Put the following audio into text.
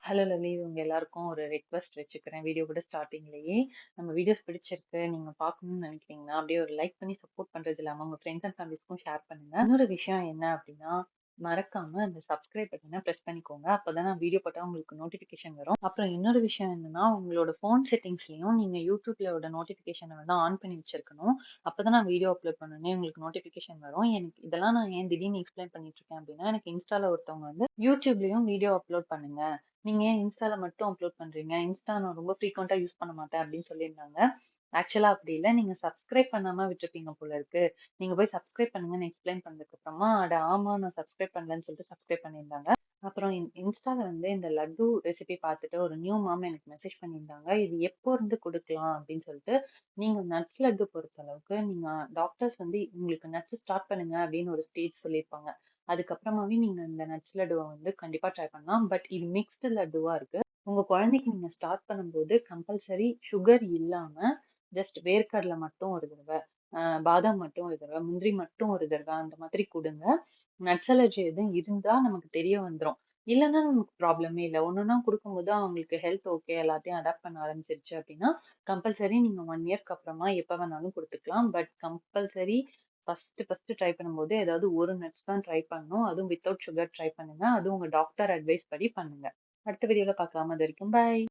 Hello lovely. உங்க எல்லாருக்கும் ஒரு ரெக்வெஸ்ட் வச்சுக்கிறேன். வீடியோ கூட ஸ்டார்ட்டிங்லயே. நம்ம வீடியோஸ் பிடிச்சிருக்கு, நீங்க பார்க்கணும்னு நினைக்கிறீங்கன்னா, அப்படியே ஒரு லைக் பண்ணி சப்போர்ட் பண்றது இல்லாம, உங்க ஃப்ரெண்ட்ஸ் அண்ட் ஃபேமிலிஸ்க்கும் ஷேர் பண்ணுங்க. இன்னொரு விஷயம் என்ன அப்படின்னா, மறக்காம அந்த சப்ஸ்கிரைப் பட்டன பிரஸ் பண்ணிக்கோங்க. அப்பதான் நான் வீடியோ போட்டா உங்களுக்கு நோட்டிஃபிகேஷன் வரும். அப்புறம் இன்னொரு விஷயம் என்னன்னா, உங்களோட ஃபோன் செட்டிங்ஸ்லயும் நீங்க YouTubeலோட நோட்டிஃபிகேஷன வந்து ஆன் பண்ணி வச்சிருக்கணும். அப்பதான் நான் வீடியோ அப்லோட் பண்ணோனே உங்களுக்கு நோட்டிஃபிகேஷன் வரும். எனக்கு இதெல்லாம் நான் ஏன் திடீர்னு எக்ஸ்பிளைன் பண்ணிட்டு இருக்கேன் அப்படின்னா, எனக்கு இன்ஸ்டால ஒருத்தவங்க வந்து YouTubeலயும் வீடியோ அப்லோட் பண்ணுங்க. நீங்க ஏன் இன்ஸ்டால மட்டும் அப்லோட் பண்றீங்க? இன்ஸ்டா நான் ரொம்ப ஃப்ரீக்வென்ட்டா யூஸ் பண்ண மாட்டேன் அப்படின்னு சொல்லியிருந்தாங்க. ஆக்சுவலா அப்படி இல்ல. நீங்க சப்ஸ்கிரைப் பண்ணாம விட்டுருப்பீங்க போல இருக்கு. நீங்க போய் சப்ஸ்கிரைப் பண்ணுங்கன்னு எக்ஸ்பிளைன் பண்ணதுக்கு அப்புறமா, அட ஆமா நான் சப்ஸ்கிரைப் பண்ணலன்னு சொல்லிட்டு சப்ஸ்கிரைப் பண்ணியிருந்தாங்க. அப்புறம் இன்ஸ்டால வந்து இந்த லட்டு ரெசிபி பார்த்துட்டு ஒரு நியூ மாம் எனக்கு மெசேஜ் பண்ணியிருந்தாங்க. இது எப்போ இருந்து குடுக்கலாம் அப்படின்னு சொல்லிட்டு. நீங்க நட்ஸ் லட்டு பொறுத்த அளவுக்கு நீங்க டாக்டர்ஸ் வந்து உங்களுக்கு நட்ஸ் ஸ்டார்ட் பண்ணுங்க அப்படின்னு ஒரு ஸ்டேஜ் சொல்லியிருப்பாங்க. அதுக்கப்புறமாவே நீங்க இந்த நட்ஸ் லட்டுவ வந்து கண்டிப்பா ட்ரை பண்ணலாம். பட் இது மிக்ஸ்டு லட்டுவா இருக்கு. உங்க குழந்தைக்கு நீங்க ஸ்டார்ட் பண்ணும்போது கம்பல்சரி சுகர் இல்லாம ஜஸ்ட் வேர்க்கடல மட்டும் ஒரு தடவ, பாதாம் மட்டும் ஒரு தடவ, முந்திரி மட்டும் ஒரு தடவ அந்த மாதிரி குடுங்க. நட்ஸ் அலர்ஜி எதுவும் இருந்தா நமக்கு தெரிய வந்துரும். இல்லன்னா நமக்கு ப்ராப்ளமே இல்ல. ஒன்னொன்னா குடுக்கும்போது அவங்களுக்கு ஹெல்த் ஓகே எல்லாத்தையும் அடாப்ட் பண்ண ஆரம்பிச்சிருச்சு அப்டின்னா, கம்பல்சரி நீங்க 1 இயர்க்கு அப்புறமா எப்ப வேணாலும் குடுத்துக்கலாம். பட் கம்பல்சரி ஃபர்ஸ்ட்டு ட்ரை பண்ணும்போது ஏதாவது ஒரு நட்ஸ் தான் ட்ரை பண்ணணும். அதுவும் வித்தவுட் சுகர் ட்ரை பண்ணுங்க. அதுவும் உங்க டாக்டர் அட்வைஸ் படி பண்ணுங்க. அடுத்த வீடியோல பார்க்கலாம். அது வரைக்கும் பாய்.